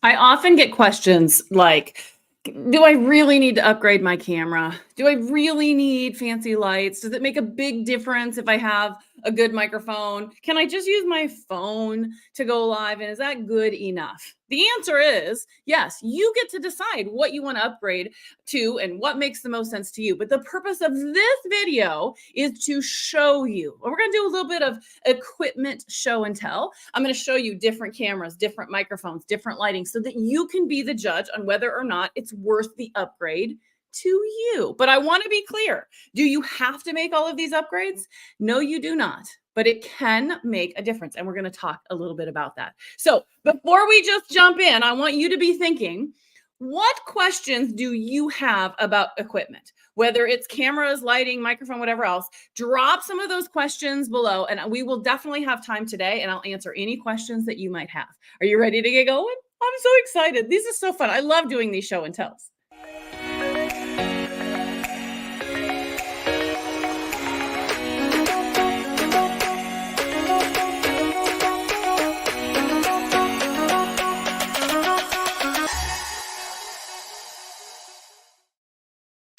I often get questions like, do I really need to upgrade my camera? Do I really need fancy lights? Does it make a big difference if I have a good microphone? Can I just use my phone to go live? And is that good enough? The answer is yes, you get to decide what you want to upgrade to and what makes the most sense to you. But the purpose of this video is to show you. We're going to do a little bit of equipment show and tell. I'm going to show you different cameras, different microphones, different lighting so that you can be the judge on whether or not it's worth the upgrade to you. But I want to be clear. Do you have to make all of these upgrades? No, you do not. But it can make a difference. And we're going to talk a little bit about that. So before we just jump in, I want you to be thinking, what questions do you have about equipment? Whether it's cameras, lighting, microphone, whatever else, drop some of those questions below. And we will definitely have time today. And I'll answer any questions that you might have. Are you ready to get going? I'm so excited. These are so fun. I love doing these show and tells.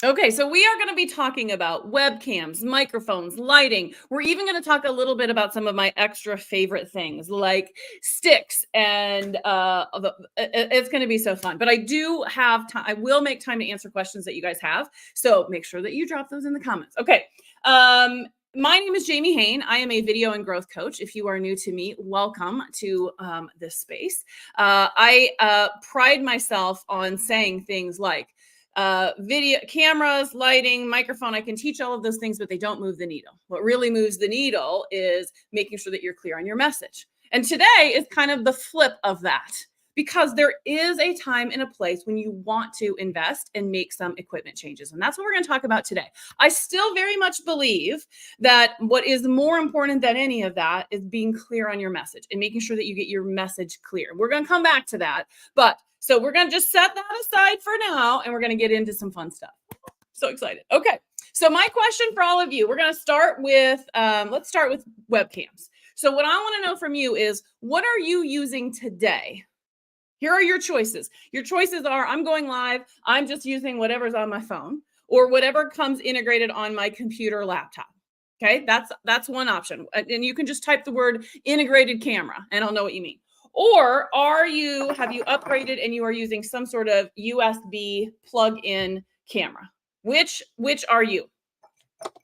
Okay, so we are going to be talking about webcams, microphones, lighting. We're even going to talk a little bit about some of my extra favorite things like sticks, and it's going to be so fun. But I do have time. I will make time to answer questions that you guys have. So make sure that you drop those in the comments. Okay. My name is Jamie Hain. I am a video and growth coach. If you are new to me, welcome to this space. I pride myself on saying things like, video, cameras, lighting, microphone. I can teach all of those things, but they don't move the needle. What really moves the needle is making sure that you're clear on your message. And today is kind of the flip of that, because there is a time and a place when you want to invest and make some equipment changes. And that's what we're going to talk about today. I still very much believe that what is more important than any of that is being clear on your message and making sure that you get your message clear. We're going to come back to that. So we're going to just set that aside for now, and we're going to get into some fun stuff. So excited. Okay. So my question for all of you, we're going to start with, let's start with webcams. So what I want to know from you is, what are you using today? Here are your choices. Your choices are, I'm going live, I'm just using whatever's on my phone, or whatever comes integrated on my computer or laptop. Okay, that's one option. And you can just type the word integrated camera and I'll know what you mean. Or have you upgraded and you are using some sort of USB plug-in camera? Which are you?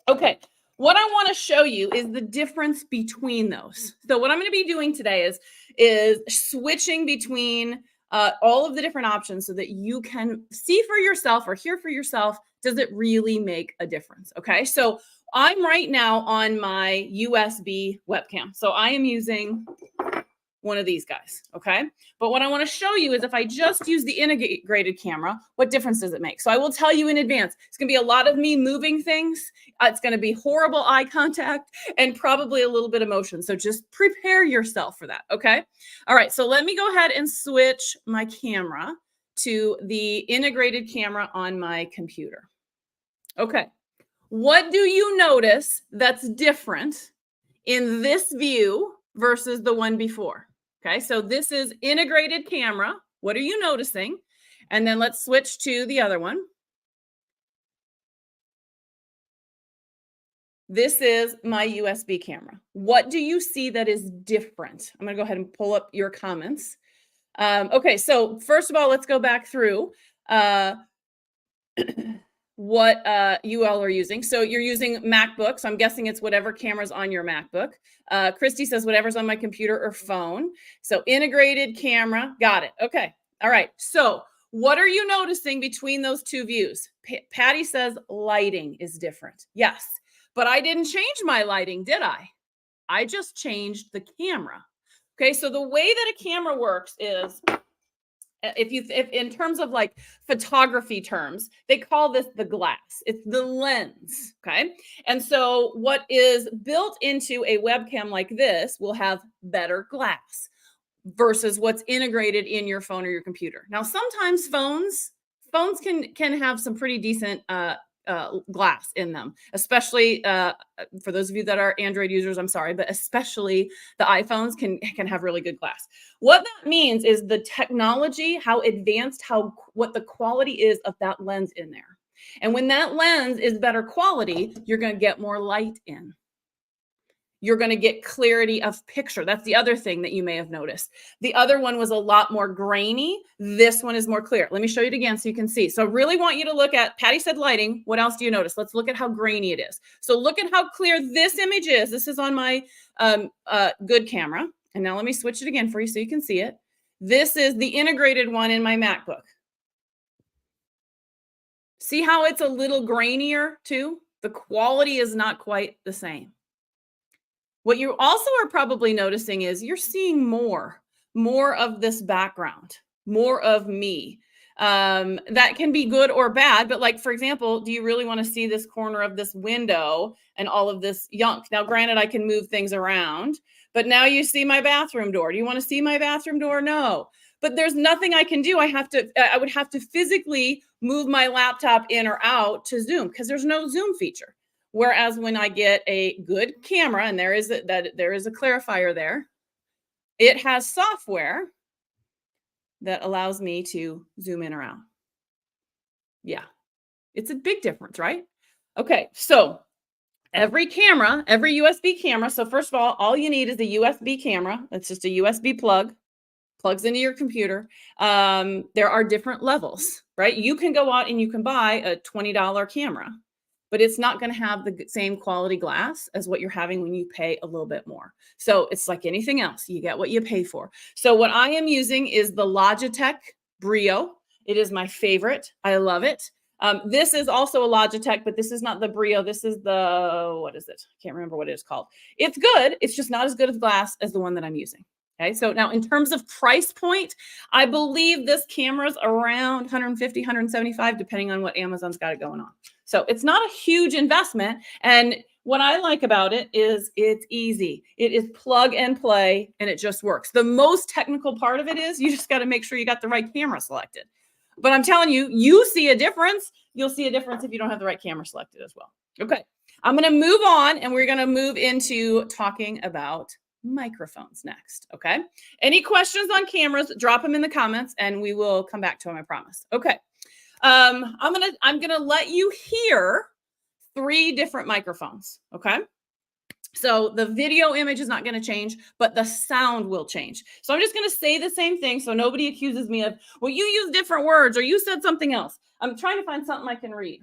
Okay, what I want to show you is the difference between those. So what I'm going to be doing today is switching between all of the different options so that you can see for yourself or hear for yourself, does it really make a difference? Okay, so I'm right now on my USB webcam. So I am using one of these guys, okay? But what I want to show you is if I just use the integrated camera, what difference does it make? So I will tell you in advance, it's going to be a lot of me moving things. It's going to be horrible eye contact and probably a little bit of motion. So just prepare yourself for that, okay? All right, so let me go ahead and switch my camera to the integrated camera on my computer. Okay, what do you notice that's different in this view versus the one before? Okay, so this is integrated camera. What are you noticing? And then let's switch to the other one. This is my USB camera. What do you see that is different? I'm going to go ahead and pull up your comments. Okay, so first of all, let's go back through what you all are using. So you're using MacBook. So I'm guessing it's whatever camera's on your MacBook. Christy says whatever's on my computer or phone. So integrated camera. Got it. Okay. All right. So what are you noticing between those two views? Patty says lighting is different. Yes, but I didn't change my lighting, did I? I just changed the camera. Okay. So the way that a camera works is, if in terms of like photography terms, they call this the glass. It's the lens, okay? And so what is built into a webcam like this will have better glass versus what's integrated in your phone or your computer. Now, sometimes phones can have some pretty decent glass in them, especially for those of you that are Android users. I'm sorry, but especially the iPhones can have really good glass. What that means is the technology, how advanced, what the quality is of that lens in there. And when that lens is better quality, you're going to get more light in. You're going to get clarity of picture. That's the other thing that you may have noticed. The other one was a lot more grainy. This one is more clear. Let me show you it again so you can see. So really want you to look at, Patty said lighting. What else do you notice? Let's look at how grainy it is. So look at how clear this image is. This is on my good camera. And now let me switch it again for you so you can see it. This is the integrated one in my MacBook. See how it's a little grainier too? The quality is not quite the same. What you also are probably noticing is you're seeing more of this background, more of me. That can be good or bad, but like, for example, do you really want to see this corner of this window and all of this yunk? Now, granted, I can move things around, but now you see my bathroom door. Do you want to see my bathroom door? No, but there's nothing I can do. I would have to physically move my laptop in or out to zoom because there's no zoom feature. Whereas when I get a good camera, and there is a clarifier there, it has software that allows me to zoom in or out. Yeah, it's a big difference, right? Okay, so every USB camera. So first of all you need is a USB camera. That's just a USB plug, plugs into your computer. There are different levels, right? You can go out and you can buy a $20 camera, but it's not going to have the same quality glass as what you're having when you pay a little bit more. So it's like anything else. You get what you pay for. So what I am using is the Logitech Brio. It is my favorite. I love it. This is also a Logitech, but this is not the Brio. This is what is it? I can't remember what it is called. It's good. It's just not as good of glass as the one that I'm using. Okay, so now in terms of price point, I believe this camera's around 150, 175, depending on what Amazon's got it going on. So it's not a huge investment. And what I like about it is it's easy. It is plug and play, and it just works. The most technical part of it is you just got to make sure you got the right camera selected. But I'm telling you, you see a difference. You'll see a difference if you don't have the right camera selected as well. Okay, I'm going to move on, and we're going to move into talking about microphones next. Okay, any questions on cameras, drop them in the comments and we will come back to them, I promise. Okay, I'm gonna let you hear 3 different microphones. Okay, so the video image is not going to change, but the sound will change. So I'm just going to say the same thing so nobody accuses me of, well, you use different words or you said something else. I'm trying to find something I can read.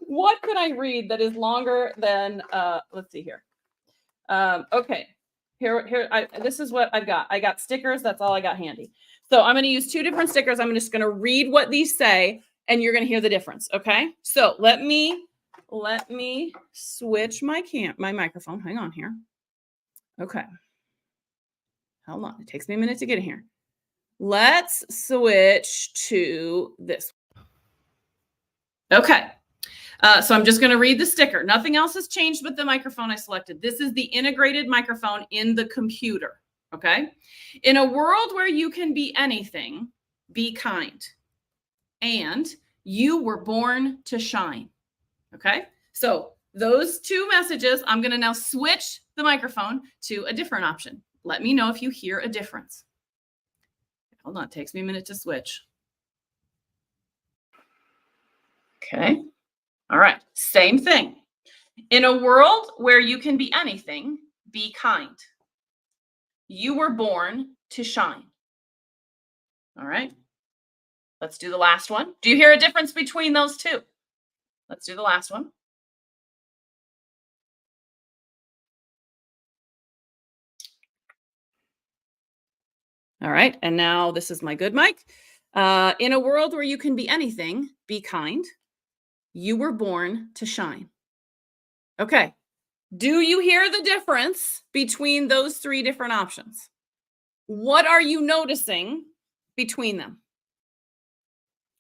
What could I read that is longer than let's see here. Okay, this is what I've got. I got stickers. That's all I got handy. So I'm going to use 2 different stickers. I'm just going to read what these say, and you're going to hear the difference. Okay. So let me switch my microphone. Hang on here. Okay. Hold on. It takes me a minute to get in here. Let's switch to this. Okay. So I'm just going to read the sticker. Nothing else has changed but the microphone I selected. This is the integrated microphone in the computer. Okay. In a world where you can be anything, be kind. And you were born to shine. Okay. So those 2 messages, I'm going to now switch the microphone to a different option. Let me know if you hear a difference. Hold on. It takes me a minute to switch. Okay. All right, same thing. In a world where you can be anything, be kind. You were born to shine. All right, let's do the last one. Do you hear a difference between those 2? Let's do the last one. All right, and now this is my good mic. In a world where you can be anything, be kind. You were born to shine. Okay. Do you hear the difference between those 3 different options? What are you noticing between them?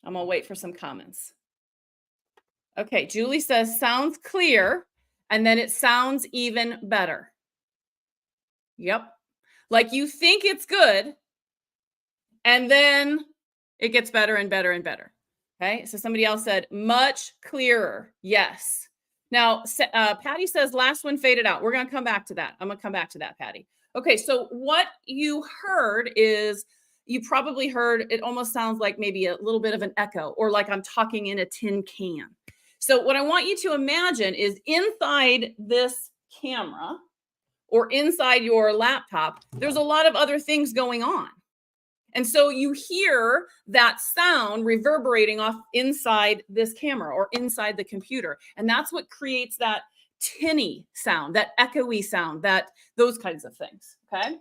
I'm going to wait for some comments. Okay. Julie says, sounds clear. And then it sounds even better. Yep. Like you think it's good. And then it gets better and better and better. Okay, so somebody else said much clearer. Yes. Now, Patty says last one faded out. We're going to come back to that. I'm going to come back to that, Patty. Okay, so what you heard is you probably heard it almost sounds like maybe a little bit of an echo or like I'm talking in a tin can. So, what I want you to imagine is inside this camera or inside your laptop, there's a lot of other things going on. And so you hear that sound reverberating off inside this camera or inside the computer. And that's what creates that tinny sound, that echoey sound, that those kinds of things. Okay.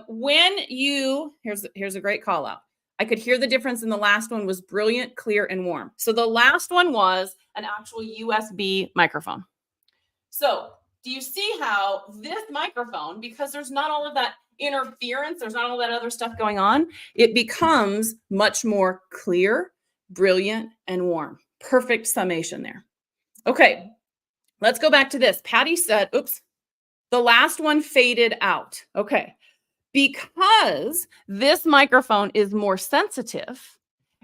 When you, here's a great call out. I could hear the difference in the last one was brilliant, clear, and warm. So the last one was an actual USB microphone. So do you see how this microphone, because there's not all of that interference, there's not all that other stuff going on, it becomes much more clear, brilliant, and warm. Perfect summation there. Okay, let's go back to this. Patty said, oops, the last one faded out. Okay, because this microphone is more sensitive,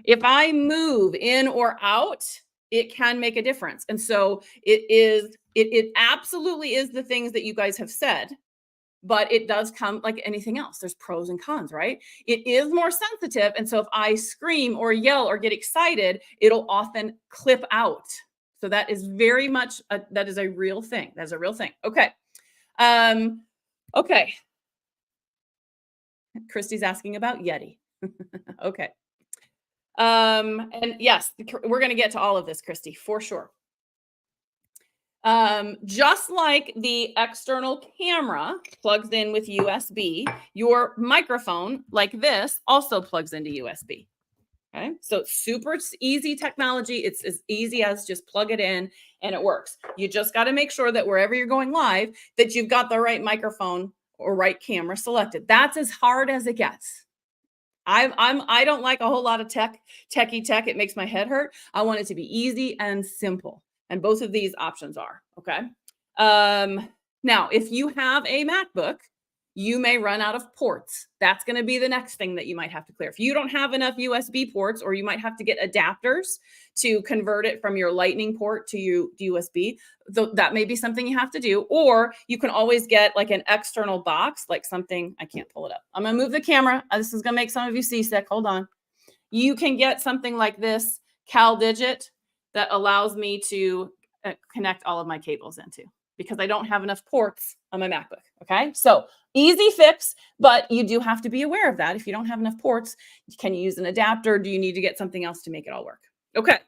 if I move in or out, it can make a difference. And so it absolutely is the things that you guys have said, but it does come like anything else. There's pros and cons, right? It is more sensitive. And so if I scream or yell or get excited, it'll often clip out. So that is very much, that is a real thing. That's a real thing. Okay. Okay. Christy's asking about Yeti. Okay. And yes, we're going to get to all of this, Christy, for sure. Just like the external camera plugs in with USB, your microphone like this also plugs into USB. Okay, so it's super easy technology. It's as easy as just plug it in and it works. You just got to make sure that wherever you're going live, that you've got the right microphone or right camera selected. That's as hard as it gets. I don't like a whole lot of techie tech. It makes my head hurt. I want it to be easy and simple. And both of these options are, okay? Now, if you have a MacBook, you may run out of ports. That's going to be the next thing that you might have to clear. If you don't have enough USB ports, or you might have to get adapters to convert it from your Lightning port to USB, that may be something you have to do. Or you can always get like an external box, like something, I can't pull it up. I'm going to move the camera. This is going to make some of you seasick. Hold on. You can get something like this CalDigit that allows me to connect all of my cables into, because I don't have enough ports on my MacBook. Okay, so easy fix, but you do have to be aware of that. If you don't have enough ports, can you use an adapter? Do you need to get something else to make it all work? Okay,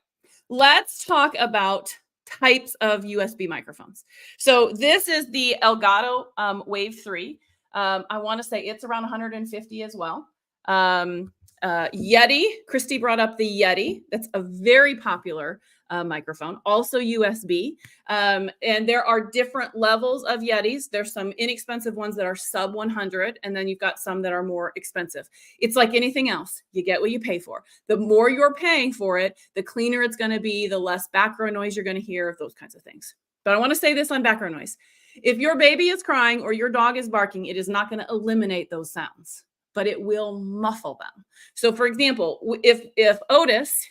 let's talk about types of USB microphones. So this is the Elgato Wave 3. I want to say it's around 150 as well. Yeti, Christy brought up the Yeti. That's a very popular microphone, also USB. And there are different levels of Yetis. There's some inexpensive ones that are sub 100, and then you've got some that are more expensive. It's like anything else. You get what you pay for. The more you're paying for it, the cleaner it's going to be, the less background noise you're going to hear, those kinds of things. But I want to say this on background noise. If your baby is crying or your dog is barking, it is not going to eliminate those sounds, but it will muffle them. So for example, if Otis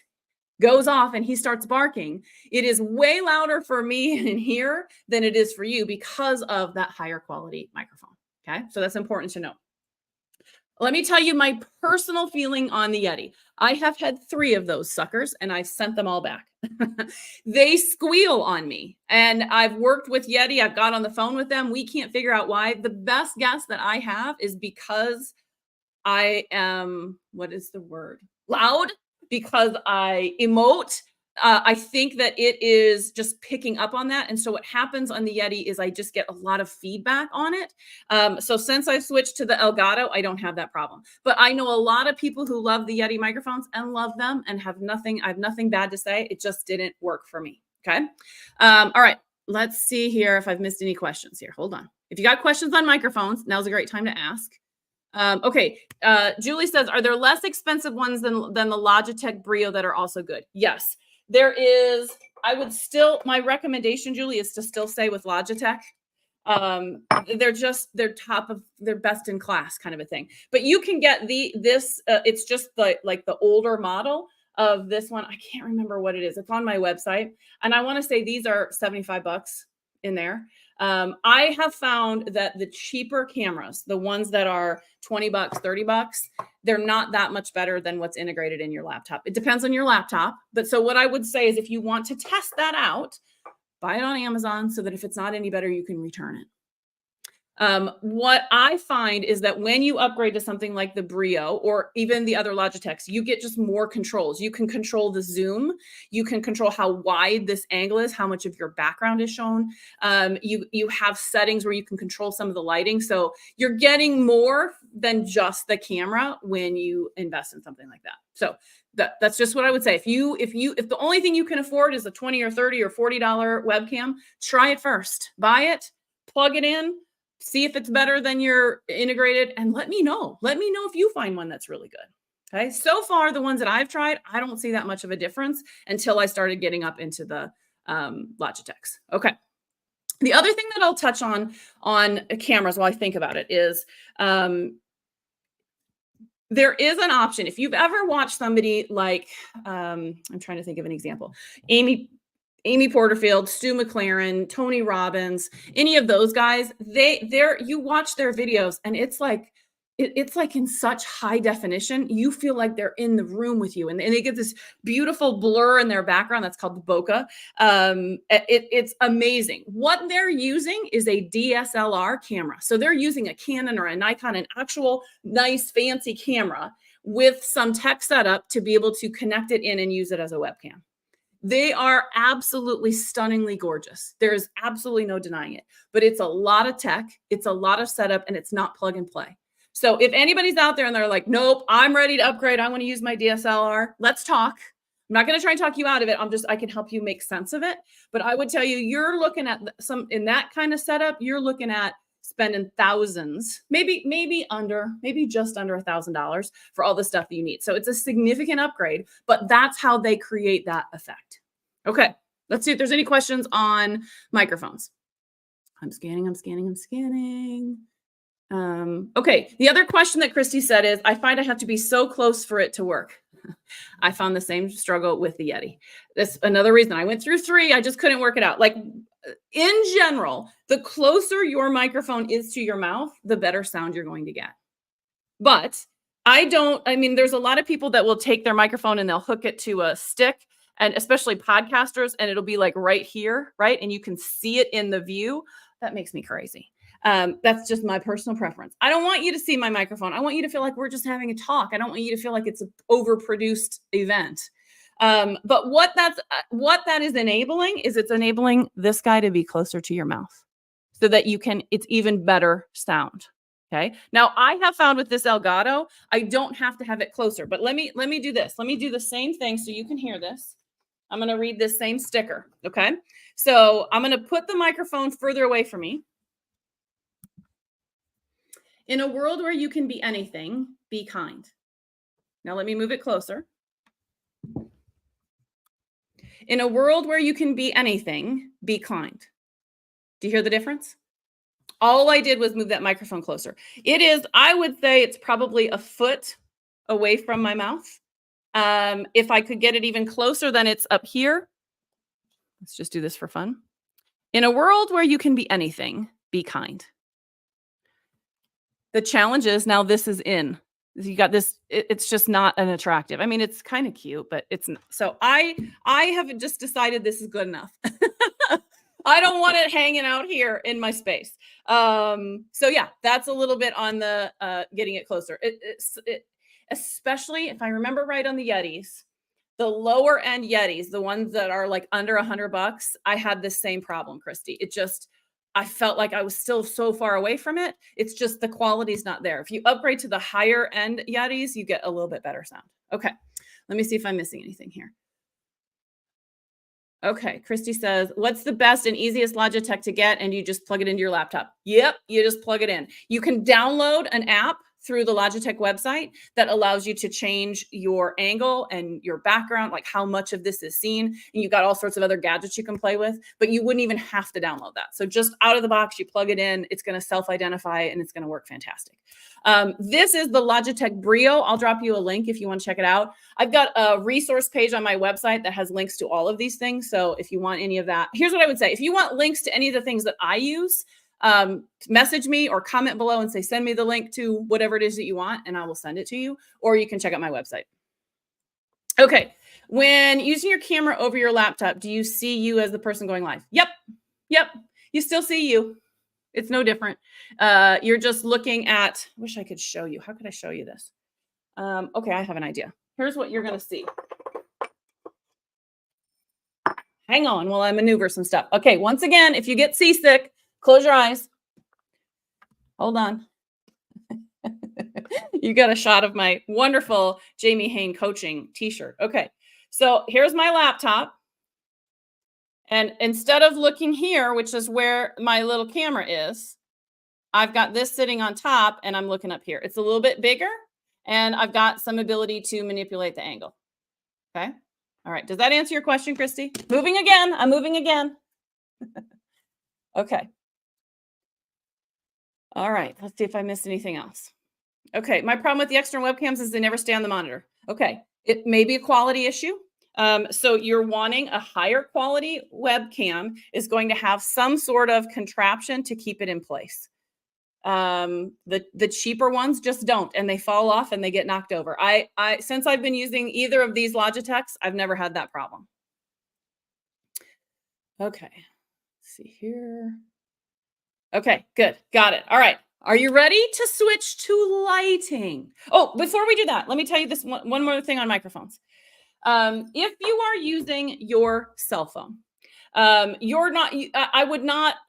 goes off and he starts barking, it is way louder for me in here than it is for you because of that higher quality microphone. Okay, so that's important to know. Let me tell you my personal feeling on the Yeti. I have had 3 of those suckers and I've sent them all back. They squeal on me, and I've worked with Yeti. I've got on the phone with them. We can't figure out why. The best guess that I have is because I am, what is the word? Loud, because I emote. I think that it is just picking up on that. And so what happens on the Yeti is I just get a lot of feedback on it. So since I switched to the Elgato, I don't have that problem. But I know a lot of people who love the Yeti microphones and love them and have nothing bad to say. It just didn't work for me. Okay. All right. Let's see here if I've missed any questions here. Hold on. If you got questions on microphones, now's a great time to ask. Okay. Julie says, are there less expensive ones than the Logitech Brio that are also good? Yes, there is. I would still, my recommendation, Julie, is to still say with Logitech. They're best in class kind of a thing, but you can get it's just the older model. of this one. I can't remember what it is. It's on my website. And I want to say these are 75 bucks in there. I have found that the cheaper cameras, the ones that are 20 bucks, 30 bucks, they're not that much better than what's integrated in your laptop. It depends on your laptop. But so what I would say is if you want to test that out, buy it on Amazon so that if it's not any better, you can return it. What I find is that when you upgrade to something like the Brio or even the other Logitechs, you get just more controls. You can control the zoom. You can control how wide this angle is, how much of your background is shown. You have settings where you can control some of the lighting. So you're getting more than just the camera when you invest in something like that. So that's just what I would say. If the only thing you can afford is a 20 or 30 or $40 webcam, try it first. Buy it, plug it in, see if it's better than your integrated, and let me know. Let me know if you find one that's really good. Okay. So far, the ones that I've tried, I don't see that much of a difference until I started getting up into the Logitechs. Okay. The other thing that I'll touch on cameras while I think about it is there is an option. If you've ever watched somebody like, I'm trying to think of an example, Amy Porterfield, Stu McLaren, Tony Robbins, any of those guys, you watch their videos and it's like in such high definition, you feel like they're in the room with you. And they get this beautiful blur in their background. That's called the bokeh. It's amazing. What they're using is a DSLR camera. So they're using a Canon or a Nikon, an actual nice fancy camera with some tech setup to be able to connect it in and use it as a webcam. They are absolutely stunningly gorgeous. There's absolutely no denying it, but it's a lot of tech. It's a lot of setup and it's not plug and play. So if anybody's out there and they're like, nope, I'm ready to upgrade. I want to use my DSLR. Let's talk. I'm not going to try and talk you out of it. I can help you make sense of it. But I would tell you, you're looking at in that kind of setup, you're looking at spending thousands, maybe just under $1,000 for all the stuff that you need. So it's a significant upgrade, but that's how they create that effect. Okay, let's see if there's any questions on microphones. I'm scanning. Okay, the other question that Christy said is, I find I have to be so close for it to work. I found the same struggle with the Yeti. That's another reason. I went through 3. I just couldn't work it out. Like in general, the closer your microphone is to your mouth, the better sound you're going to get. But there's a lot of people that will take their microphone and they'll hook it to a stick, and especially podcasters, and it'll be like right here, right? And you can see it in the view. That makes me crazy. That's just my personal preference. I don't want you to see my microphone. I want you to feel like we're just having a talk. I don't want you to feel like it's an overproduced event. But what that is enabling is it's enabling this guy to be closer to your mouth so that it's even better sound. Okay. Now I have found with this Elgato, I don't have to have it closer, but let me do this. Let me do the same thing so you can hear this. I'm going to read this same sticker. Okay. So I'm going to put the microphone further away from me. In a world where you can be anything, be kind. Now let me move it closer. In a world where you can be anything, be kind. Do you hear the difference? All I did was move that microphone closer. I would say it's probably a foot away from my mouth. If I could get it even closer, then it's up here. Let's just do this for fun. In a world where you can be anything, be kind. The challenge is now this is in. You got this. It's just not an attractive. I mean, it's kind of cute, but it's not. So I have just decided this is good enough. I don't want it hanging out here in my space. So yeah, that's a little bit on the getting it closer. Especially if I remember right on the Yetis, the lower end Yetis, the ones that are like under $100, I had this same problem, Christy. I felt like I was still so far away from it. It's just the quality's not there. If you upgrade to the higher end Yetis, you get a little bit better sound. Okay, let me see if I'm missing anything here. Okay, Christy says, what's the best and easiest Logitech to get? And you just plug it into your laptop. Yep, you just plug it in. You can download an app through the Logitech website that allows you to change your angle and your background, like how much of this is seen. And you've got all sorts of other gadgets you can play with, but you wouldn't even have to download that. So just out of the box, you plug it in, it's going to self-identify and it's going to work fantastic. This is the Logitech Brio. I'll drop you a link if you want to check it out. I've got a resource page on my website that has links to all of these things. So if you want any of that, here's what I would say. If you want links to any of the things that I use, message me or comment below and say, send me the link to whatever it is that you want, and I will send it to you, or you can check out my website. Okay. When using your camera over your laptop, do you see you as the person going live? Yep. Yep. You still see you. It's no different. You're just looking at, I wish I could show you. How could I show you this? Okay, I have an idea. Here's what you're going to see. Hang on while I maneuver some stuff. Okay, once again, if you get seasick, close your eyes. Hold on. You got a shot of my wonderful Jamie Hain coaching t-shirt. Okay, so here's my laptop. And instead of looking here, which is where my little camera is, I've got this sitting on top and I'm looking up here. It's a little bit bigger and I've got some ability to manipulate the angle. Okay. All right. Does that answer your question, Christy? Moving again. I'm moving again. Okay. All right. Let's see if I missed anything else. Okay. My problem with the external webcams is they never stay on the monitor. Okay. It may be a quality issue. So you're wanting a higher quality webcam is going to have some sort of contraption to keep it in place. The cheaper ones just don't, and they fall off and they get knocked over. Since I've been using either of these Logitechs, I've never had that problem. Okay. Let's see here. Okay, good. Got it. All right. Are you ready to switch to lighting? Oh, before we do that, let me tell you this one more thing on microphones. If you are using your cell phone, I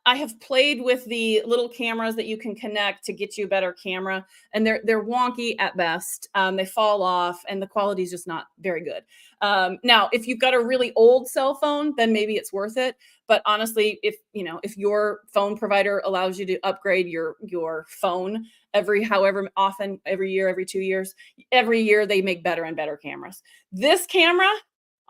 have played with the little cameras that you can connect to get you a better camera, and they're wonky at best. They fall off and the quality is just not very good. Now, if you've got a really old cell phone, then maybe it's worth it. But honestly, if your phone provider allows you to upgrade your phone however often, every year, every 2 years, every year they make better and better cameras. This camera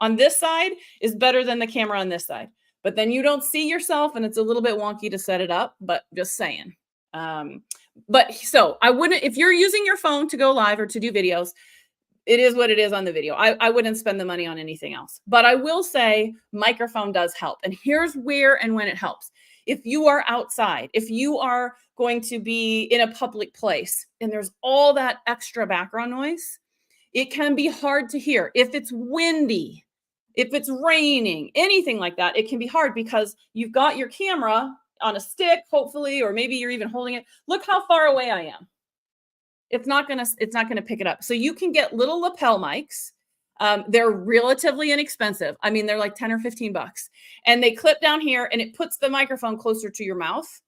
on this side is better than the camera on this side. But then you don't see yourself and it's a little bit wonky to set it up, but just saying. But so I wouldn't, if you're using your phone to go live or to do videos, it is what it is on the video. I wouldn't spend the money on anything else. But I will say microphone does help. And here's where and when it helps. If you are outside, if you are going to be in a public place and there's all that extra background noise, it can be hard to hear. If it's windy, if it's raining, anything like that, it can be hard because you've got your camera on a stick, hopefully, or maybe you're even holding it. Look how far away I am. It's not gonna pick it up. So you can get little lapel mics. They're relatively inexpensive. I mean, they're like 10 or 15 bucks. And they clip down here and it puts the microphone closer to your mouth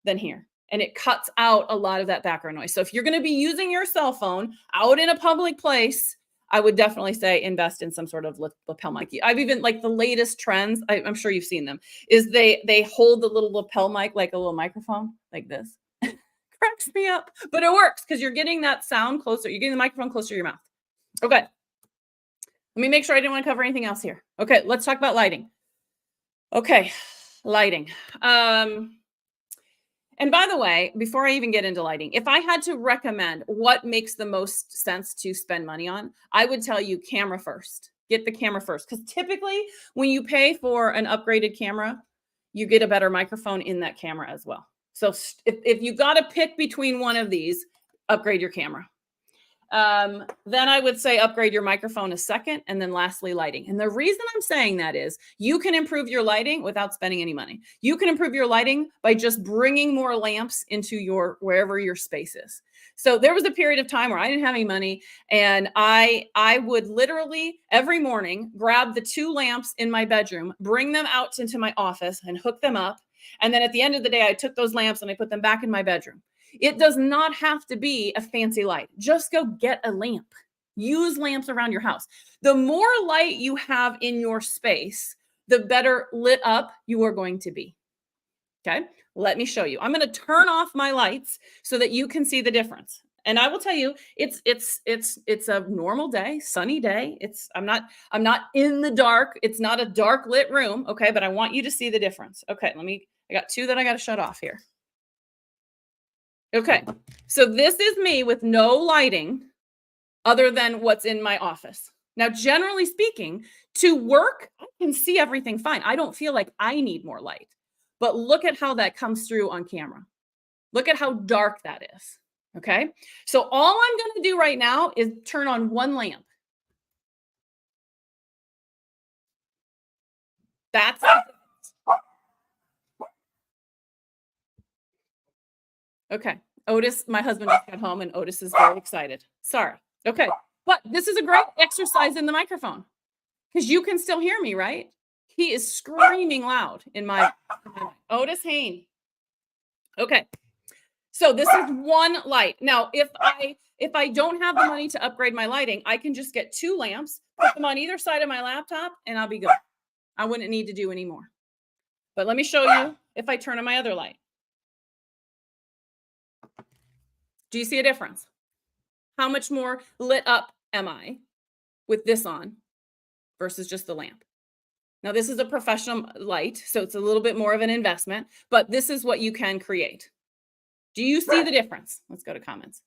than here. And it cuts out a lot of that background noise. So if you're going to be using your cell phone out in a public place, I would definitely say invest in some sort of lapel mic. I've even, like, the latest trends, I'm sure you've seen them, is they hold the little lapel mic like a little microphone like this. Cracks me up, but it works because you're getting that sound closer. You're getting the microphone closer to your mouth. Okay. Let me make sure I didn't want to cover anything else here. Okay, let's talk about lighting. Okay, lighting. And by the way, before I even get into lighting, if I had to recommend what makes the most sense to spend money on, I would tell you camera first. Get the camera first. Because typically when you pay for an upgraded camera, you get a better microphone in that camera as well. So if you got to pick between one of these, upgrade your camera. Then I would say upgrade your microphone a second, and then lastly, lighting. And the reason I'm saying that is you can improve your lighting without spending any money. You can improve your lighting by just bringing more lamps into wherever your space is. So there was a period of time where I didn't have any money, and I would literally every morning grab the 2 lamps in my bedroom, bring them out into my office and hook them up. And then at the end of the day, I took those lamps and I put them back in my bedroom. It does not have to be a fancy light. Just go get a lamp. Use lamps around your house. The more light you have in your space, the better lit up you are going to be. Okay, let me show you. I'm going to turn off my lights so that you can see the difference. And I will tell you, it's a normal day, sunny day. I'm not in the dark. It's not a dark lit room, okay? But I want you to see the difference. Okay, I got two that I got to shut off here. Okay. So this is me with no lighting other than what's in my office. Now, generally speaking, to work, I can see everything fine. I don't feel like I need more light. But look at how that comes through on camera. Look at how dark that is. Okay. So all I'm going to do right now is turn on one lamp. That's okay. Otis, my husband just got home and Otis is very excited. Sorry. Okay. But this is a great exercise in the microphone because you can still hear me, right? He is screaming loud in my Otis Hain. Okay. So this is one light. Now, if I don't have the money to upgrade my lighting, I can just get two lamps, put them on either side of my laptop, and I'll be good. I wouldn't need to do any more. But let me show you if I turn on my other light. Do you see a difference? How much more lit up am I with this on versus just the lamp? Now, this is a professional light, so it's a little bit more of an investment, but this is what you can create. Do you see the difference? Let's go to comments.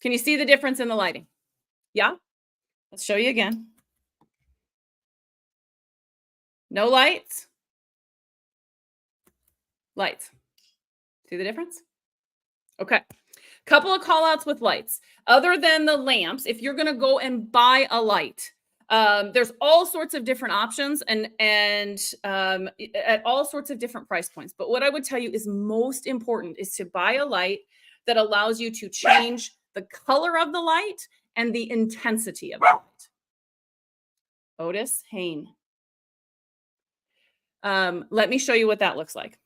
Can you see the difference in the lighting? Yeah? Let's show you again. No lights. Lights. See the difference? Okay. Couple of call outs with lights. Other than the lamps, if you're going to go and buy a light, there's all sorts of different options and at all sorts of different price points. But what I would tell you is most important is to buy a light that allows you to change the color of the light and the intensity of the light. Otis Hain. Let me show you what that looks like.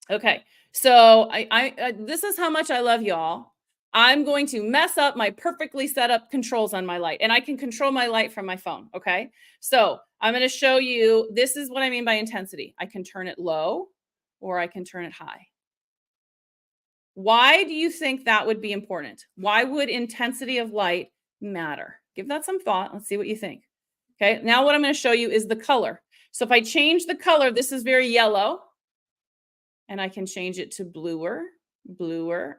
Okay, so this is how much I love y'all. I'm going to mess up my perfectly set up controls on my light, and I can control my light from my phone, okay? So I'm going to show you, this is what I mean by intensity. I can turn it low or I can turn it high. Why do you think that would be important? Why would intensity of light matter? Give that some thought. Let's see what you think. Okay, now what I'm going to show you is the color. So if I change the color, this is very yellow, and I can change it to bluer,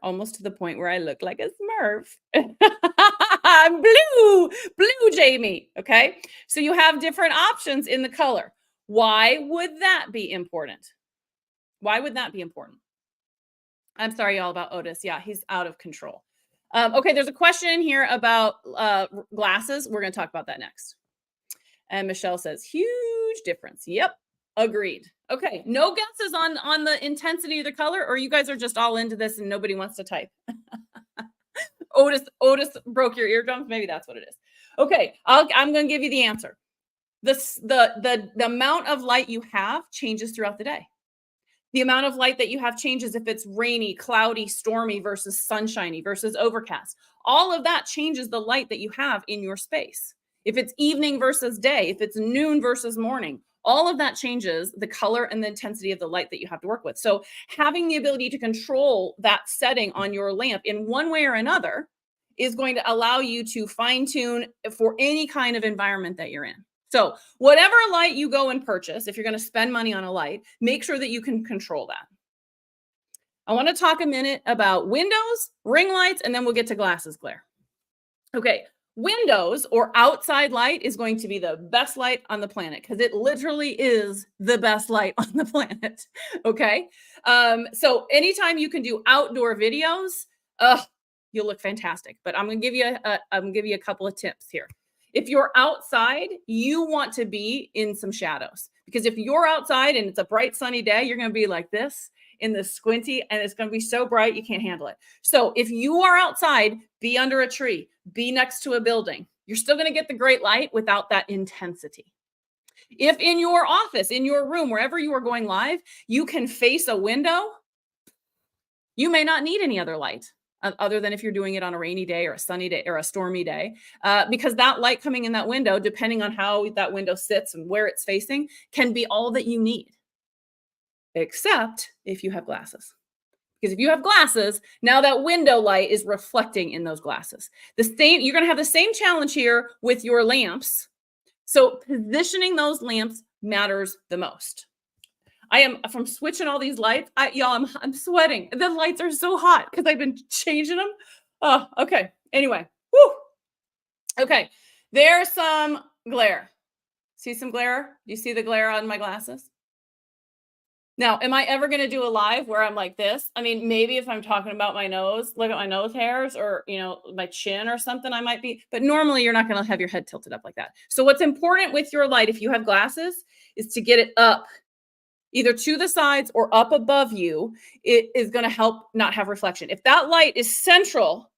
almost to the point where I look like a Smurf. I'm blue, Jamie. Okay, so you have different options in the color. Why would that be important? Why would that be important? I'm sorry, y'all, about Otis. Yeah, he's out of control. Okay, there's a question in here about glasses. We're going to talk about that next. And Michelle says, huge difference. Yep, agreed. Okay, no guesses on the intensity of the color, or you guys are just all into this and nobody wants to type. Otis broke your eardrums. Maybe that's what it is. Okay, I'm going to give you the answer. The amount of light you have changes throughout the day. The amount of light that you have changes if it's rainy, cloudy, stormy versus sunshiny versus overcast. All of that changes the light that you have in your space. If it's evening versus day, if it's noon versus morning, all of that changes the color and the intensity of the light that you have to work with. So having the ability to control that setting on your lamp in one way or another is going to allow you to fine tune for any kind of environment that you're in. So whatever light you go and purchase, if you're going to spend money on a light, make sure that you can control that. I want to talk a minute about windows, ring lights, and then we'll get to glasses glare. Okay, windows or outside light is going to be the best light on the planet because it literally is the best light on the planet. Okay, so anytime you can do outdoor videos, you'll look fantastic. But I'm going to give you a couple of tips here. If you're outside, you want to be in some shadows because if you're outside and it's a bright sunny day, you're going to be like this in the squinty and it's going to be so bright you can't handle it. So if you are outside, be under a tree, be next to a building. You're still going to get the great light without that intensity. If in your office, in your room, wherever you are going live, you can face a window, you may not need any other light. Other than if you're doing it on a rainy day or a sunny day or a stormy day, because that light coming in that window, depending on how that window sits and where it's facing, can be all that you need, except if you have glasses. Because if you have glasses, now that window light is reflecting in those glasses. You're going to have the same challenge here with your lamps. So positioning those lamps matters the most. From switching all these lights, y'all, I'm sweating. The lights are so hot because I've been changing them. Oh, okay. Anyway, whoo. Okay, there's some glare. See some glare? Do you see the glare on my glasses? Now, am I ever going to do a live where I'm like this? I mean, maybe if I'm talking about my nose, look at my nose hairs or, my chin or something, I might be, but normally you're not going to have your head tilted up like that. So what's important with your light, if you have glasses, is to get it up either to the sides or up above you. It is going to help not have reflection. If that light is central,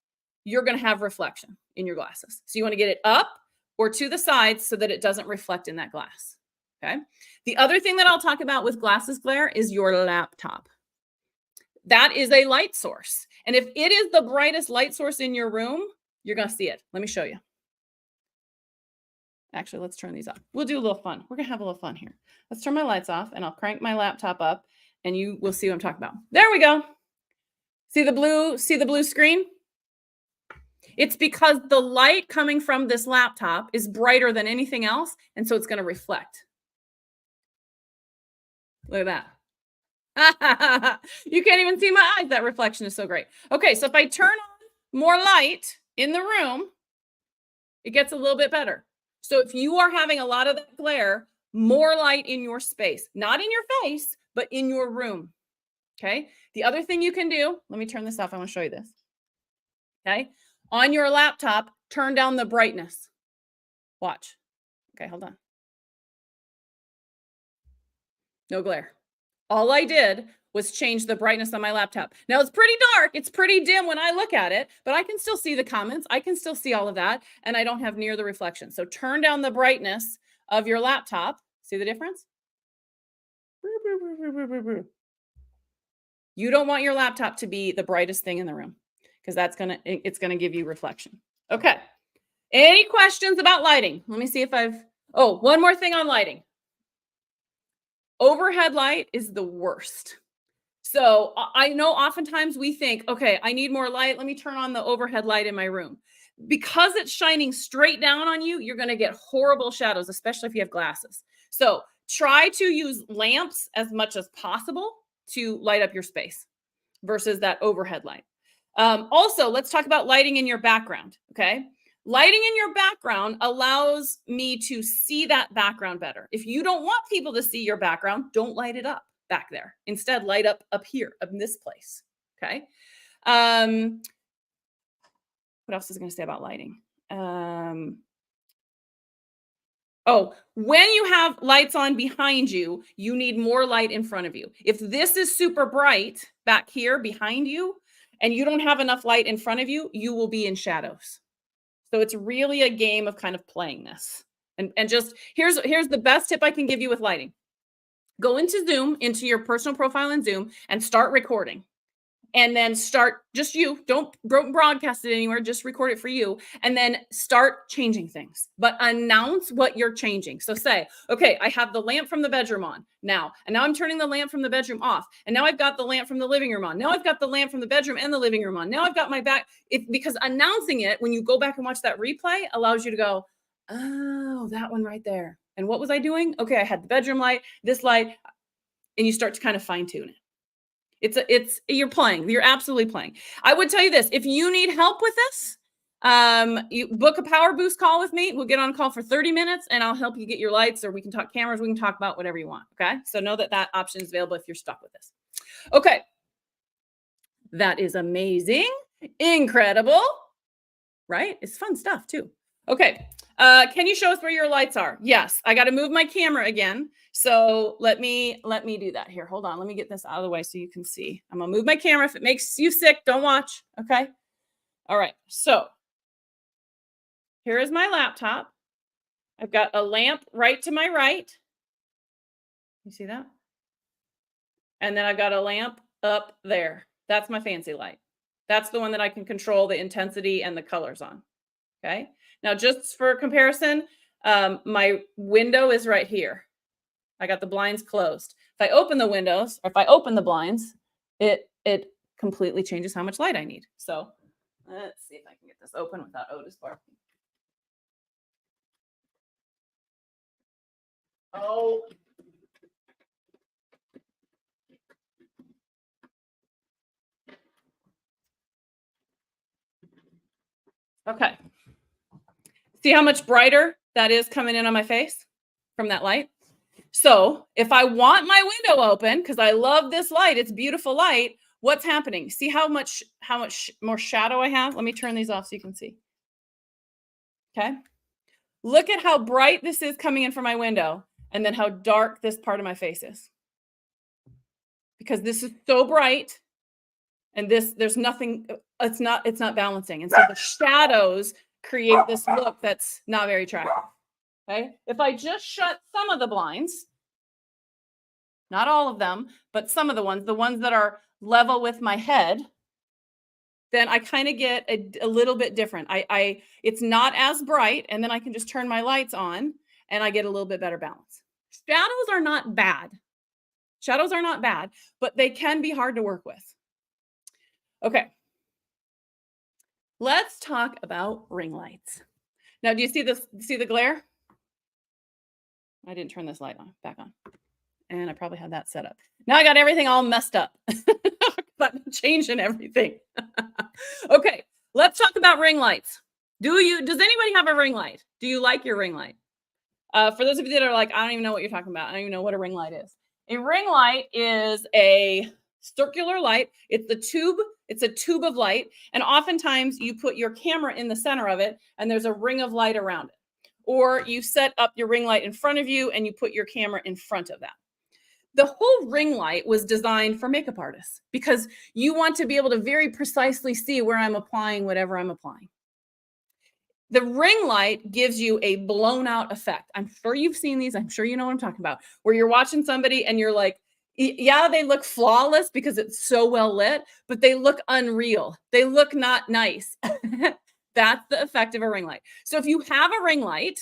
you're going to have reflection in your glasses. So you want to get it up or to the sides so that it doesn't reflect in that glass. Okay. The other thing that I'll talk about with glasses glare is your laptop. That is a light source. And if it is the brightest light source in your room, you're going to see it. Let me show you. Actually, let's turn these off. We'll do a little fun. We're going to have a little fun here. Let's turn my lights off and I'll crank my laptop up and you will see what I'm talking about. There we go. See the blue screen? It's because the light coming from this laptop is brighter than anything else. And so it's going to reflect. Look at that. You can't even see my eyes. That reflection is so great. Okay, so if I turn on more light in the room, it gets a little bit better. So if you are having a lot of that glare, more light in your space, not in your face, but in your room. Okay. The other thing you can do, let me turn this off. I want to show you this. Okay. On your laptop, turn down the brightness. Watch. Okay, hold on. No glare. All I did was change the brightness on my laptop. Now it's pretty dark. It's pretty dim when I look at it, but I can still see the comments. I can still see all of that, and I don't have near the reflection. So turn down the brightness of your laptop. See the difference? You don't want your laptop to be the brightest thing in the room because it's gonna give you reflection. Okay. Any questions about lighting? Let me see if one more thing on lighting. Overhead light is the worst. So I know oftentimes we think, okay, I need more light. Let me turn on the overhead light in my room. Because it's shining straight down on you, you're going to get horrible shadows, especially if you have glasses. So try to use lamps as much as possible to light up your space versus that overhead light. Also, let's talk about lighting in your background, okay? Lighting in your background allows me to see that background better. If you don't want people to see your background, don't light it up back there. Instead, light up here, up in this place, okay? What else is I going to say about lighting? When you have lights on behind you, you need more light in front of you. If this is super bright back here behind you and you don't have enough light in front of you, you will be in shadows. So it's really a game of kind of playing this. And just here's the best tip I can give you with lighting. Go into Zoom, into your personal profile in Zoom, and start recording. And then start just you. Don't broadcast it anywhere. Just record it for you. And then start changing things. But announce what you're changing. So say, okay, I have the lamp from the bedroom on now. And now I'm turning the lamp from the bedroom off. And now I've got the lamp from the living room on. Now I've got the lamp from the bedroom and the living room on. Now I've got my back. Because announcing it, when you go back and watch that replay, allows you to go, oh, that one right there. And what was I doing? Okay, I had the bedroom light, this light. And you start to kind of fine tune it. You're playing. You're absolutely playing. I would tell you this. If you need help with this, you book a power boost call with me. We'll get on a call for 30 minutes and I'll help you get your lights, or we can talk cameras. We can talk about whatever you want. Okay. So know that option is available if you're stuck with this. Okay. That is amazing. Incredible. Right? It's fun stuff too. Okay. Can you show us where your lights are? Yes. I got to move my camera again. So let me do that here. Hold on. Let me get this out of the way so you can see. I'm going to move my camera. If it makes you sick, don't watch. Okay. All right. So here is my laptop. I've got a lamp right to my right. You see that? And then I've got a lamp up there. That's my fancy light. That's the one that I can control the intensity and the colors on. Okay. Now, just for comparison, my window is right here. I got the blinds closed. If I open the windows, or if I open the blinds, it completely changes how much light I need. So let's see if I can get this open without Otis barking. Oh. Okay. See how much brighter that is coming in on my face from that light? So if I want my window open, because I love this light, it's beautiful light, what's happening? See how much more shadow I have? Let me turn these off so you can see. Okay. Look at how bright this is coming in from my window, and then how dark this part of my face is. Because this is so bright, and there's nothing, it's not balancing. And so the shadows create this look that's not very attractive. Okay. If I just shut some of the blinds, not all of them, but some of the ones that are level with my head, then I kind of get a little bit different. It's not as bright, and then I can just turn my lights on and I get a little bit better balance. Shadows are not bad. Shadows are not bad, but they can be hard to work with. Okay. Let's talk about ring lights. Now, do you see this? See the glare? I didn't turn this light on, back on. And I probably had that set up. Now I got everything all messed up. I'm changing everything. Okay, let's talk about ring lights. Does anybody have a ring light? Do you like your ring light? For those of you that are like, I don't even know what you're talking about. I don't even know what a ring light is. A ring light is a circular light. It's a tube of light. And oftentimes you put your camera in the center of it, and there's a ring of light around it. Or you set up your ring light in front of you and you put your camera in front of that. The whole ring light was designed for makeup artists because you want to be able to very precisely see where I'm applying whatever I'm applying. The ring light gives you a blown out effect. I'm sure you've seen these. I'm sure you know what I'm talking about, where you're watching somebody and you're like, yeah, they look flawless because it's so well lit, but they look unreal. They look not nice. That's the effect of a ring light. So if you have a ring light,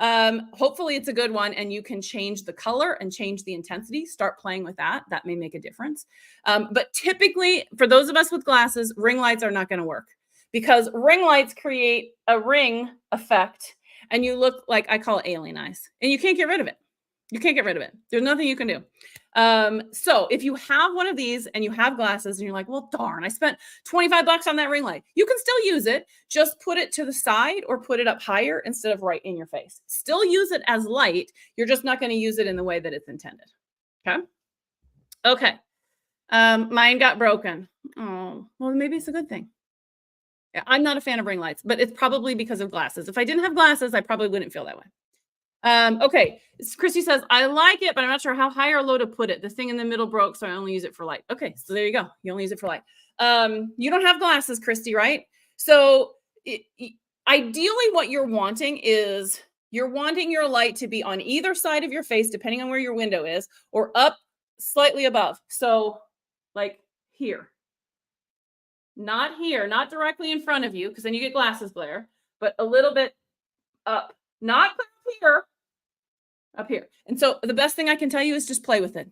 hopefully it's a good one and you can change the color and change the intensity. Start playing with that. That may make a difference. But typically, for those of us with glasses, ring lights are not going to work because ring lights create a ring effect and you look like, I call it alien eyes, and you can't get rid of it. You can't get rid of it. There's nothing you can do. So if you have one of these and you have glasses and you're like, well, darn, I spent $25 on that ring light. You can still use it. Just put it to the side or put it up higher instead of right in your face. Still use it as light. You're just not going to use it in the way that it's intended. Okay. Okay. Mine got broken. Oh, well, maybe it's a good thing. I'm not a fan of ring lights, but it's probably because of glasses. If I didn't have glasses, I probably wouldn't feel that way. Okay. Christy says, I like it, but I'm not sure how high or low to put it. The thing in the middle broke, so I only use it for light. Okay. So there you go. You only use it for light. You don't have glasses, Christy, right? So ideally what you're wanting is you're wanting your light to be on either side of your face, depending on where your window is, or up slightly above. So like here, not here, not directly in front of you, because then you get glasses glare, but a little bit up, not here, up here. And so the best thing I can tell you is just play with it.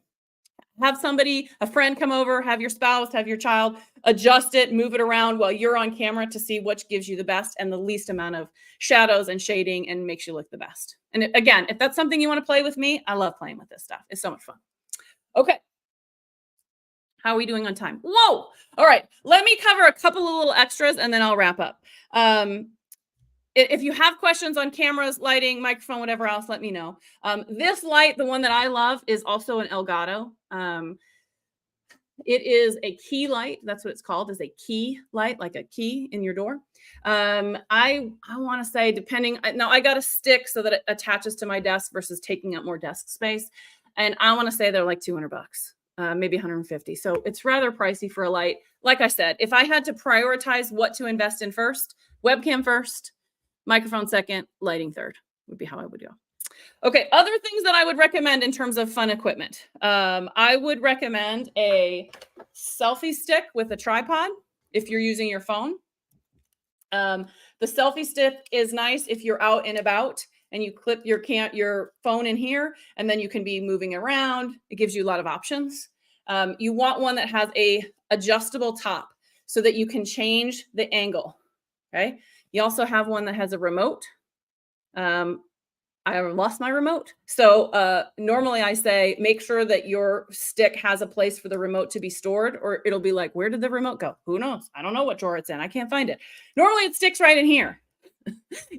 Have somebody, a friend come over, have your spouse, have your child, adjust it, move it around while you're on camera to see which gives you the best and the least amount of shadows and shading and makes you look the best. And again, if that's something you want to play with me, I love playing with this stuff. It's so much fun. Okay. How are we doing on time? Whoa. All right. Let me cover a couple of little extras and then I'll wrap up. If you have questions on cameras, lighting, microphone, whatever else, let me know. This light, the one that I love, is also an Elgato. It is a key light. That's what it's called, is a key light, like a key in your door. I want to say, now I got a stick so that it attaches to my desk versus taking up more desk space. And I want to say they're like $200, maybe 150. So it's rather pricey for a light. Like I said, if I had to prioritize what to invest in first, webcam first, microphone second, lighting third would be how I would go. Okay, other things that I would recommend in terms of fun equipment. I would recommend a selfie stick with a tripod if you're using your phone. The selfie stick is nice if you're out and about and you clip your phone in here, and then you can be moving around. It gives you a lot of options. You want one that has a adjustable top so that you can change the angle. Okay. You also have one that has a remote. I lost my remote. So normally I say, make sure that your stick has a place for the remote to be stored, or it'll be like, where did the remote go? Who knows? I don't know what drawer it's in. I can't find it. Normally it sticks right in here,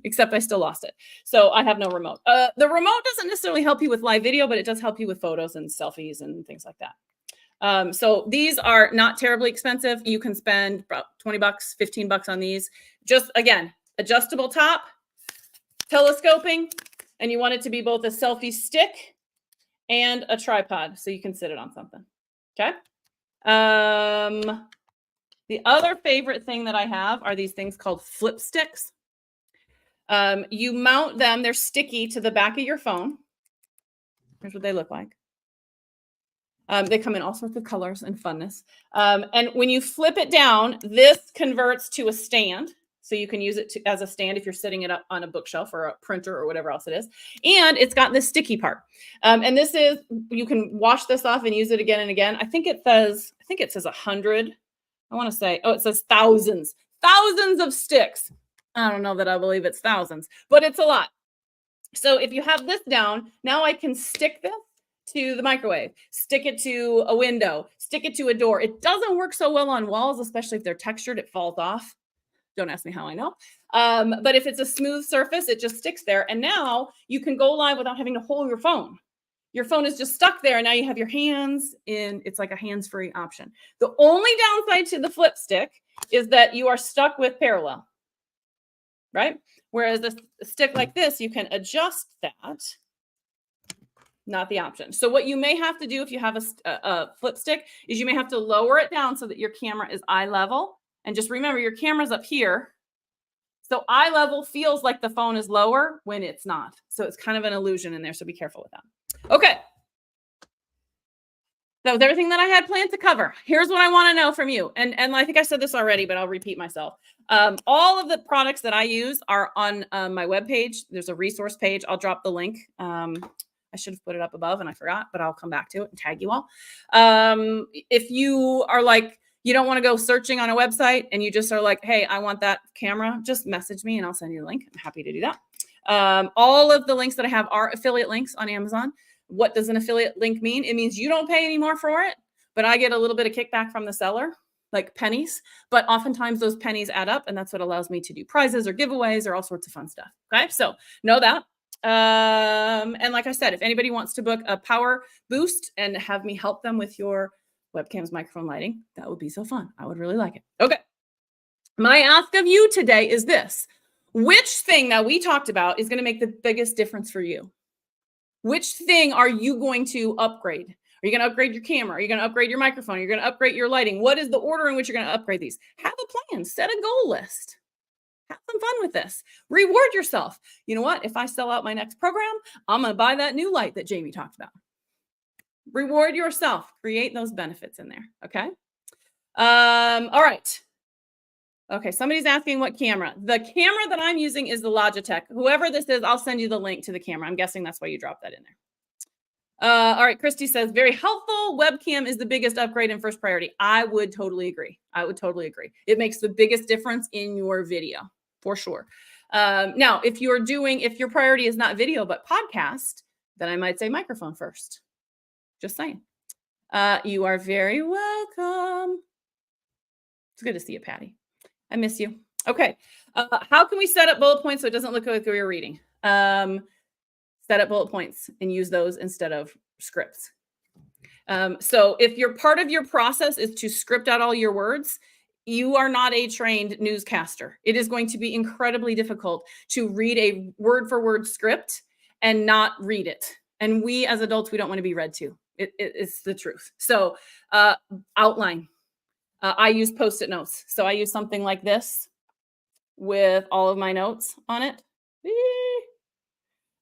except I still lost it. So I have no remote. The remote doesn't necessarily help you with live video, but it does help you with photos and selfies and things like that. So these are not terribly expensive. You can spend about 20 bucks, 15 bucks on these. Just again, adjustable top, telescoping, and you want it to be both a selfie stick and a tripod so you can sit it on something. Okay. The other favorite thing that I have are these things called flip sticks. You mount them, they're sticky to the back of your phone. Here's what they look like. They come in all sorts of colors and funness. And when you flip it down, this converts to a stand. So you can use it as a stand if you're sitting it up on a bookshelf or a printer or whatever else it is. And it's got this sticky part. And this is, you can wash this off and use it again and again. I think it says 100. I want to say, oh, it says thousands of sticks. I don't know that I believe it's thousands, but it's a lot. So if you have this down, now I can stick this to the microwave, stick it to a window, stick it to a door. It doesn't work so well on walls, especially if they're textured, it falls off. Don't ask me how I know. But if it's a smooth surface, it just sticks there. And now you can go live without having to hold your phone. Your phone is just stuck there. And now you have your hands in, it's like a hands-free option. The only downside to the flip stick is that you are stuck with parallel, right? Whereas a stick like this, you can adjust that. Not the option. So what you may have to do if you have a flip stick is you may have to lower it down so that your camera is eye level. And just remember, your camera's up here. So eye level feels like the phone is lower when it's not. So it's kind of an illusion in there. So be careful with that. Okay. That was everything that I had planned to cover. Here's what I want to know from you. And I think I said this already, but I'll repeat myself. All of the products that I use are on my webpage. There's a resource page. I'll drop the link. I should have put it up above and I forgot, but I'll come back to it and tag you all. If you are like, you don't want to go searching on a website and you just are like, hey, I want that camera, just message me and I'll send you the link. I'm happy to do that. All of the links that I have are affiliate links on Amazon. What does an affiliate link mean? It means you don't pay any more for it, but I get a little bit of kickback from the seller, like pennies. But oftentimes those pennies add up and that's what allows me to do prizes or giveaways or all sorts of fun stuff. Okay, so know that. And like I said, if anybody wants to book a power boost and have me help them with your webcams, microphone lighting, that would be so fun. I would really like it. Okay. My ask of you today is this. Which thing that we talked about is going to make the biggest difference for you? Which thing are you going to upgrade? Are you going to upgrade your camera? Are you going to upgrade your microphone? Are you going to upgrade your lighting? What is the order in which you're going to upgrade these? Have a plan. Set a goal list. Have some fun with this. Reward yourself. You know what? If I sell out my next program, I'm going to buy that new light that Jamie talked about. Reward yourself. Create those benefits in there. Okay. All right. Okay. Somebody's asking what camera. The camera that I'm using is the Logitech. Whoever this is, I'll send you the link to the camera. I'm guessing that's why you dropped that in there. All right. Christy says, very helpful. Webcam is the biggest upgrade and first priority. I would totally agree. I would totally agree. It makes the biggest difference in your video for sure. Now, if your priority is not video, but podcast, then I might say microphone first. Just saying. You are very welcome. It's good to see you, Patty. I miss you. Okay. How can we set up bullet points so it doesn't look like we're reading? Set up bullet points and use those instead of scripts. So if your part of your process is to script out all your words, you are not a trained newscaster. It is going to be incredibly difficult to read a word for word script and not read it. And we as adults, we don't want to be read to. It's the truth. So outline. I use Post-it notes. So I use something like this with all of my notes on it.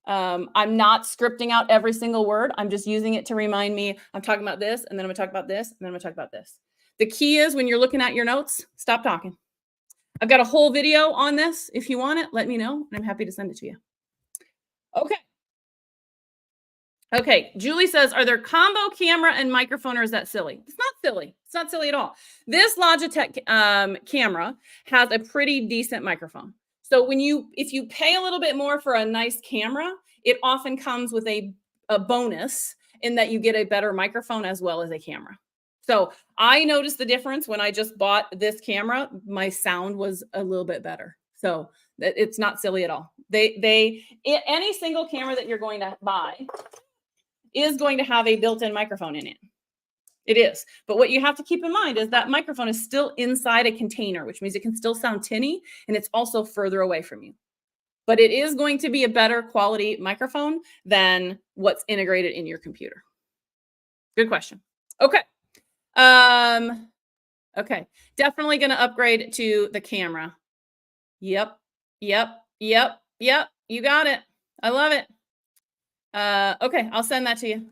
I'm not scripting out every single word. I'm just using it to remind me I'm talking about this, and then I'm going to talk about this, and then I'm going to talk about this. The key is when you're looking at your notes, stop talking. I've got a whole video on this. If you want it, let me know, and I'm happy to send it to you. Okay. Okay, Julie says, are there combo camera and microphone, or is that silly? It's not silly. It's not silly at all. This Logitech camera has a pretty decent microphone. So if you pay a little bit more for a nice camera, it often comes with a bonus in that you get a better microphone as well as a camera. So I noticed the difference when I just bought this camera. My sound was a little bit better. So it's not silly at all. Any single camera that you're going to buy is going to have a built-in microphone in it. It is. But what you have to keep in mind is that microphone is still inside a container, which means it can still sound tinny, and it's also further away from you. But it is going to be a better quality microphone than what's integrated in your computer. Good question. Okay. Okay. Definitely going to upgrade to the camera. Yep. You got it. I love it. Okay, I'll send that to you.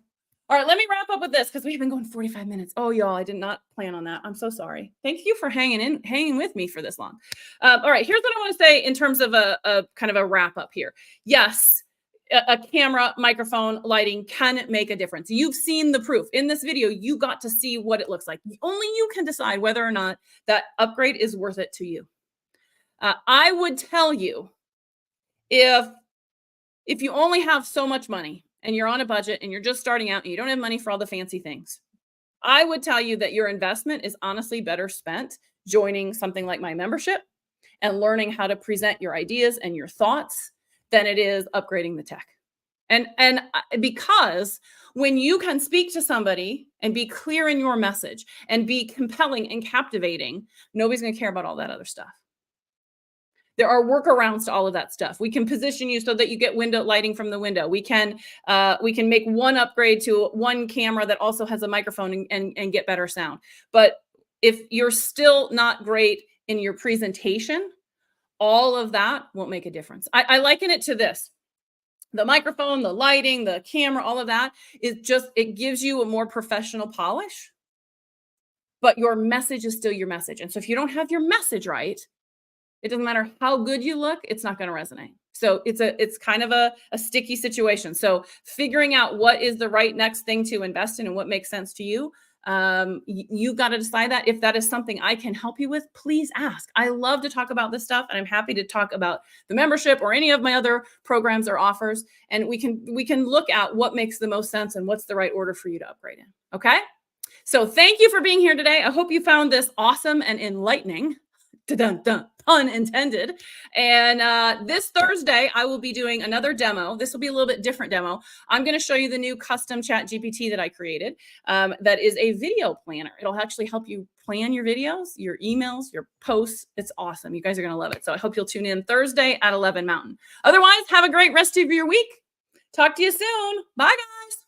All right, let me wrap up with this because we've been going 45 minutes. Oh, y'all, I did not plan on that. I'm so sorry. Thank you for hanging with me for this long. All right, here's what I want to say in terms of a kind of a wrap up here. Yes, a camera, microphone, lighting can make a difference. You've seen the proof. In this video, you got to see what it looks like. Only you can decide whether or not that upgrade is worth it to you. I would tell you, if you only have so much money and you're on a budget and you're just starting out and you don't have money for all the fancy things, I would tell you that your investment is honestly better spent joining something like my membership and learning how to present your ideas and your thoughts than it is upgrading the tech. And because when you can speak to somebody and be clear in your message and be compelling and captivating, nobody's going to care about all that other stuff. There are workarounds to all of that stuff. We can position you so that you get window lighting from the window. We can make one upgrade to one camera that also has a microphone and get better sound. But if you're still not great in your presentation, all of that won't make a difference. I liken it to this. The microphone, the lighting, the camera, all of that is just, it gives you a more professional polish, but your message is still your message. And so if you don't have your message right, it doesn't matter how good you look, it's not going to resonate. So it's kind of a sticky situation. So figuring out what is the right next thing to invest in and what makes sense to you, you've got to decide that. If that is something I can help you with, please ask. I love to talk about this stuff, and I'm happy to talk about the membership or any of my other programs or offers. And we can look at what makes the most sense and what's the right order for you to upgrade in. Okay. So thank you for being here today. I hope you found this awesome and enlightening. Dun-dun-dun, pun intended. And this Thursday, I will be doing another demo. This will be a little bit different demo. I'm going to show you the new custom chat GPT that I created. That is a video planner. It'll actually help you plan your videos, your emails, your posts. It's awesome. You guys are going to love it. So I hope you'll tune in Thursday at 11 Mountain. Otherwise, have a great rest of your week. Talk to you soon. Bye, guys.